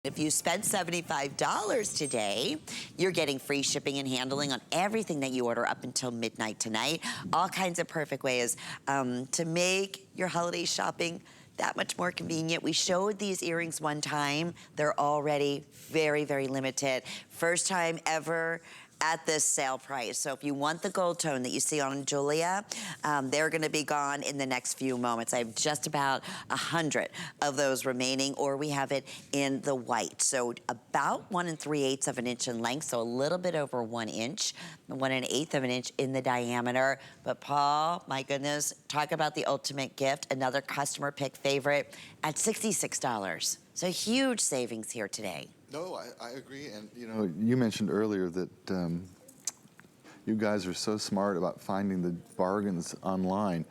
If you spend $75 today, you're getting free shipping and handling on everything that you order up until midnight tonight. All kinds of perfect ways to make your holiday shopping that much more convenient. We showed these earrings one time. They're already very, very limited. First time ever at this sale price. So if you want the gold tone that you see on Julia, they're gonna be gone in the next few moments. I have just about 100 of those remaining, or we have it in the white. So about 1 3/8 of an inch in length, so a little bit over 1 inch, 1 1/8 of an inch in the diameter. But Paul, my goodness, talk about the ultimate gift, another customer pick favorite at $66. So huge savings here today. No, I agree, and you know, you mentioned earlier that you guys are so smart about finding the bargains online.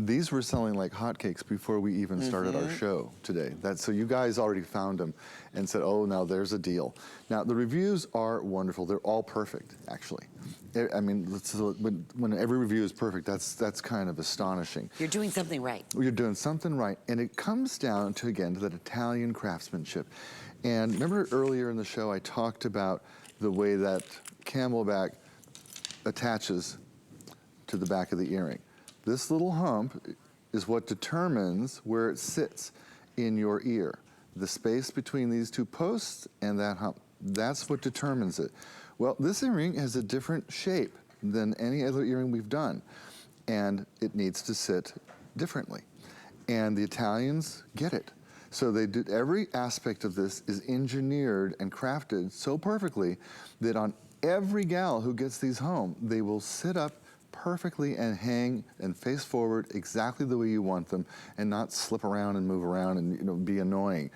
These were selling like hotcakes before we even started our show today. So you guys already found them and said, oh, now there's a deal. Now, the reviews are wonderful. They're all perfect, actually. I mean, when every review is perfect, that's kind of astonishing. You're doing something right. You're doing something right, and it comes down to, again, to that Italian craftsmanship. And remember earlier in the show, I talked about the way that camelback attaches to the back of the earring. This little hump is what determines where it sits in your ear. The space between these two posts and that hump, that's what determines it. Well, this earring has a different shape than any other earring we've done, and it needs to sit differently. And the Italians get it. So they did, every aspect of this is engineered and crafted so perfectly that on every gal who gets these home, they will sit up perfectly and hang and face forward exactly the way you want them and not slip around and move around and be annoying.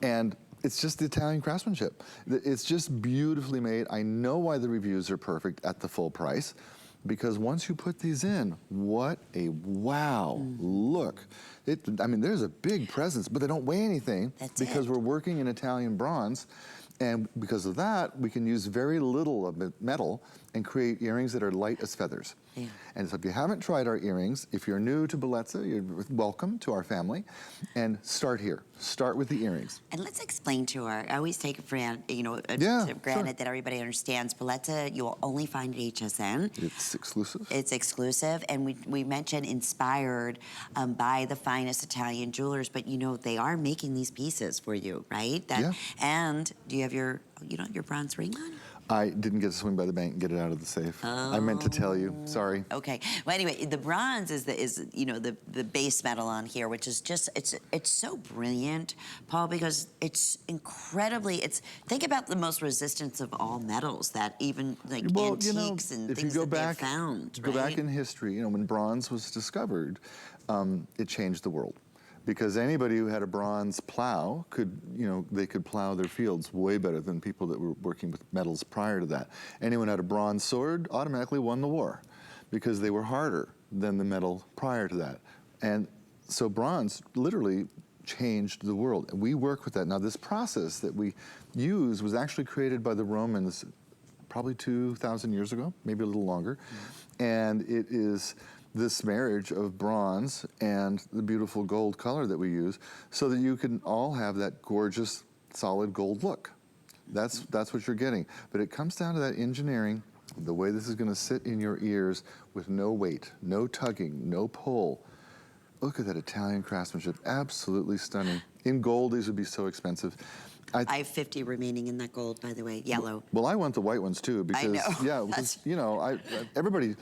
And it's just the Italian craftsmanship. It's just beautifully made. I know why the reviews are perfect at the full price, because once you put these in, what a wow look. I mean, there's a big presence, but they don't weigh anything because we're working in Italian bronze. And because of that, we can use very little of metal and create earrings that are light as feathers. Yeah. And so if you haven't tried our earrings, if you're new to Bellezza, you're welcome to our family. And start here. Start with the earrings. And let's explain to her, I always take it for granted that everybody understands Bellezza, you will only find at HSN. It's exclusive. It's exclusive, and we mentioned inspired by the finest Italian jewelers, but you know, they are making these pieces for you, right? And do you have your bronze ring on? I didn't get to swing by the bank and get it out of the safe. Oh. I meant to tell you, sorry. Okay, well anyway, the bronze is the base metal on here, which is just, it's so brilliant, Paul, because it's incredibly, think about the most resistance of all metals, that even like antiques and things that they found, Go back in history, when bronze was discovered, it changed the world. Because anybody who had a bronze plow they could plow their fields way better than people that were working with metals prior to that. Anyone who had a bronze sword automatically won the war because they were harder than the metal prior to that. And so bronze literally changed the world. And we work with that. Now this process that we use was actually created by the Romans probably 2,000 years ago, maybe a little longer. And it is this marriage of bronze and the beautiful gold color that we use so that you can all have that gorgeous solid gold look. That's what you're getting. But it comes down to that engineering, the way this is going to sit in your ears with no weight, no tugging, no pull. Look at that Italian craftsmanship, absolutely stunning. In gold, these would be so expensive. I have 50 remaining in that gold, by the way, yellow. Well, I want the white ones too because, everybody,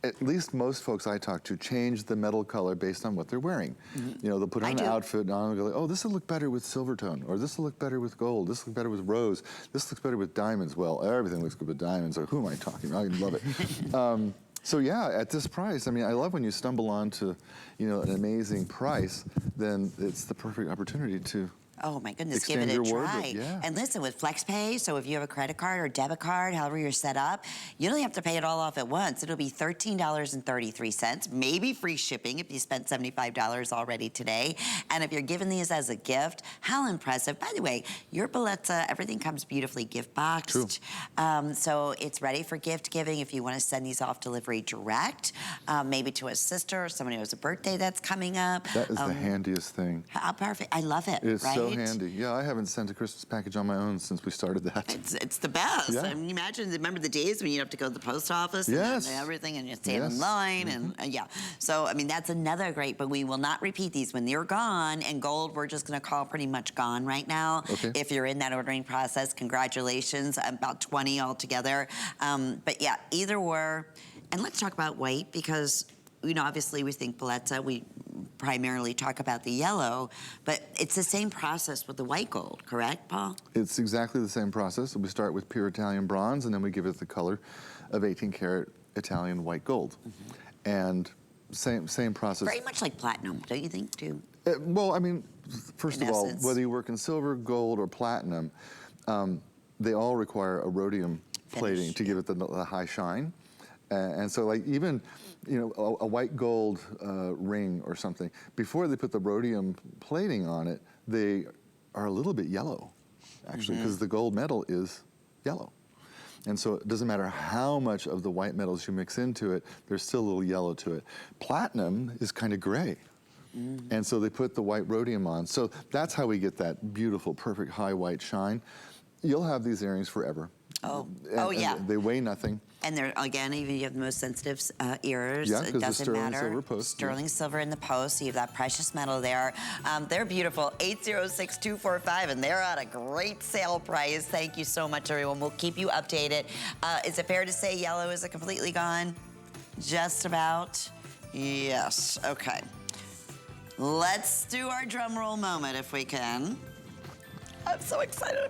at least most folks I talk to, change the metal color based on what they're wearing. They'll put on an outfit on and go, oh, this will look better with silver tone, or this will look better with gold, this will look better with rose, this looks better with diamonds. Well, everything looks good with diamonds, or who am I talking about? I love it. So yeah, at this price, I mean, I love when you stumble onto, an amazing price, then it's the perfect opportunity to oh my goodness, give it a try. And listen, with FlexPay, so if you have a credit card or debit card, however you're set up, you don't have to pay it all off at once. It'll be $13.33, maybe free shipping if you spent $75 already today. And if you're giving these as a gift, how impressive. By the way, your Bellezza, everything comes beautifully gift boxed. True. So it's ready for gift giving if you want to send these off delivery direct, maybe to a sister or somebody who has a birthday that's coming up. That is the handiest thing. How perfect. I love it. It's so so handy. Yeah, I haven't sent a Christmas package on my own since we started that. It's the best. Yeah. I mean, imagine, remember the days when you'd have to go to the post office Yes. and everything and you stand in line and yeah. So, I mean, that's another great, but we will not repeat these when they're gone. And gold, we're just going to call pretty much gone right now. Okay. If you're in that ordering process, congratulations, about 20 altogether. But yeah, either or. And let's talk about white because, you know, obviously we think Bellezza, we primarily talk about the yellow, but it's the same process with the white gold, correct, Paul? It's exactly the same process. We start with pure Italian bronze, and then we give it the color of 18-karat Italian white gold. And same process. Very much like platinum, don't you think, too? Well, I mean, first In of all, essence. whether you work in silver, gold, or platinum, they all require a rhodium plating to give it the high shine. And so, like, even, you know, a white gold ring or something, before they put the rhodium plating on it, they are a little bit yellow, actually, because the gold metal is yellow. And so it doesn't matter how much of the white metals you mix into it, there's still a little yellow to it. Platinum is kind of gray. And so they put the white rhodium on. So that's how we get that beautiful, perfect high white shine. You'll have these earrings forever. Yeah. And they weigh nothing. And they're, again, even if you have the most sensitive ears, Yeah, it 'cause the doesn't sterling matter. silver post, Sterling silver in the post, so you have that precious metal there. They're beautiful, 806-245, and they're at a great sale price. Thank you so much, everyone. We'll keep you updated. Is it fair to say yellow is completely gone? Just about? Yes, okay. Let's do our drum roll moment if we can. I'm so excited.